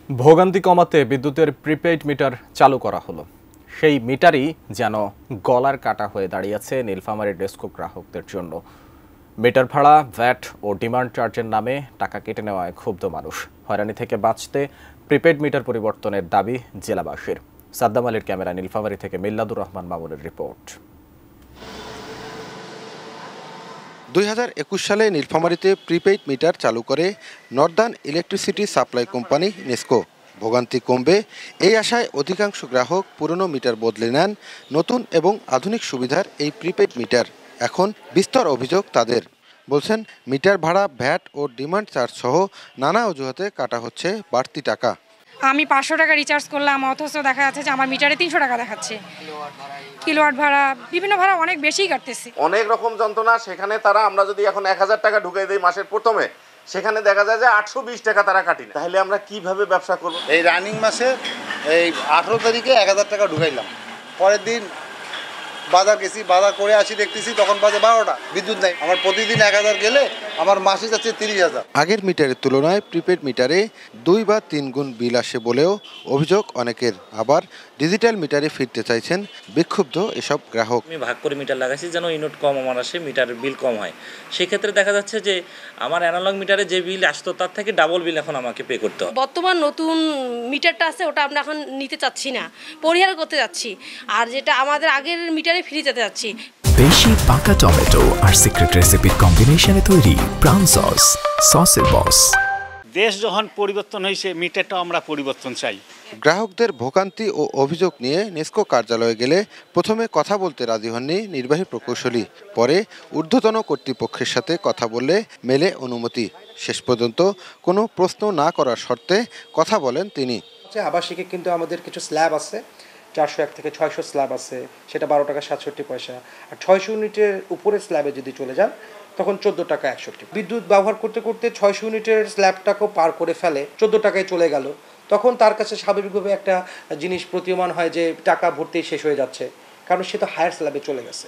ভোগান্তি কমাতে বিদ্যুতের প্রিপেইড মিটার চালু করা হলো। সেই মিটারই যেন গলার কাটা হয়ে দাঁড়িয়েছে নীলফামারীর ডেসকো গ্রাহকদের জন্য। মিটার ভাড়া, ভ্যাট ও ডিমান্ড চার্জের নামে টাকা কেটে নেওয়ায় ক্ষুব্ধ মানুষ। হয়রানি থেকে বাঁচতে প্রিপেইড মিটার পরিবর্তনের দাবি জেলাবাসীর। সাদ্দাম আলীর ক্যামেরা, নীলফামারী থেকে মিল্লাদুর রহমান মামুনের রিপোর্ট। 2021 সালে নীলফামারীতে প্রিপেইড মিটার চালু করে Northern electricity supply company NESCO. ভোগান্তি কমবে এই আশায় অধিকাংশ গ্রাহক পুরনো মিটার বদলে নেন নতুন এবং আধুনিক সুবিধার এই প্রিপেইড মিটার। এখন বিস্তর অভিযোগ তাদের। বলছেন, মিটার ভাড়া, ভ্যাট ও ডিমান্ড চার্জ সহ নানা অজুহাতে কাটা হচ্ছে বাড়তি টাকা। আমি 500 টাকা রিচার্জ করলাম, অথচ দেখা যাচ্ছে যে আমার মিটারে 300 টাকা দেখাচ্ছে। কিলোওয়াট ভাড়া, বিভিন্ন ভাড়া অনেক বেশিই কাটতেছে। অনেক রকম যন্ত্রণা। সেখানে আমরা যদি এখন 1000 টাকা ঢুকাই দিই মাসের প্রথমে, সেখানে দেখা যায় যে 820 টাকা তারা কাটি না। তাহলে আমরা কিভাবে ব্যবসা করব? এই রানিং মাসে এই 18 তারিখে 1000 টাকা ঢুকাইলাম, পরের দিন বাজার গেছি, বাজার করে আসি, দেখতেছি তখন বাজে 12টা, বিদ্যুৎ নাই। আমার প্রতিদিন 1000 গেলে আমার মাসে যাচ্ছে 30,000। আগের মিটারের তুলনায় প্রিপেড মিটারে 2 বা 3 গুণ বিল আসে বলেও অভিযোগ অনেকের। আবার ডিজিটাল মিটারে ফিরতে চাইছেন বিক্ষুব্ধ এসব গ্রাহক। আমি ভাগ করে মিটার লাগাইছি যেন ইউনিট কম আমার আসে, মিটারের বিল কম হয়। সেক্ষেত্রে দেখা যাচ্ছে যে আমার অ্যানালগ মিটারে যে বিল আসতো তার থেকে ডাবল বিল এখন আমাকে পে করতে হয়। বর্তমান নতুন মিটারটা আছে ওটা আমরা এখন নিতে চাচ্ছি না, পরিহার করতে যাচ্ছি। আর যেটা আমাদের আগের মিটারে ফ্রি যেতে যাচ্ছি। দেশি পাকা টমেটো আর সিক্রেট রেসিপির কম্বিনেশনে তৈরি প্রাণ সস, সসের বস। দেশ যখন পরিবর্তন হয়েছে, মিটারটাও আমরা পরিবর্তন চাই। গ্রাহকদের ভোগান্তি ও অভিযোগ নিয়ে নেসকো কার্যালয়ে গেলে প্রথমে কথা বলতে রাজি হননি নির্বাহী প্রকৌশলী। পরে ঊর্ধ্বতন কর্তৃপক্ষের সাথে কথা বললে মেলে অনুমতি। শেষ পর্যন্ত কোনো প্রশ্ন না করার শর্তে কথা বলেন তিনি। আবাসিকে কিন্তু আমাদের কিছু স্ল্যাব আছে, 401 থেকে 600 স্ল্যাব আছে, সেটা 12 টাকা 67 পয়সা। আর 600 ইউনিটের উপরে স্ল্যাবে যদি চলে যান তখন 14 টাকা 61। বিদ্যুৎ ব্যবহার করতে করতে 600 ইউনিটের স্ল্যাবটাকেও পার করে ফেলে 14 টাকায় চলে গেল, তখন তার কাছে স্বাভাবিকভাবে একটা জিনিস প্রতীয়মান হয় যে টাকা ভরতেই শেষ হয়ে যাচ্ছে, কারণ সে তো হায়ার স্ল্যাবে চলে গেছে।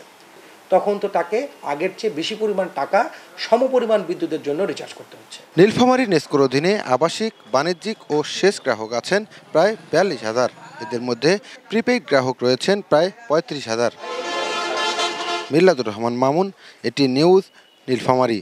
তখন তো তাকে আগের চেয়ে বেশি পরিমাণ টাকা সমপরিমাণ বিদ্যুতের জন্য রিচার্জ করতে হচ্ছে। নীলফামারী নেসকোর অধীনে আবাসিক, বাণিজ্যিক ও শেষ গ্রাহক আছেন প্রায় 42,000। এদের মধ্যে প্রিপেইড গ্রাহক রয়েছেন প্রায় 35,000। মিল্লাদুর রহমান মামুন, এটি নিউজ, নীলফামারী।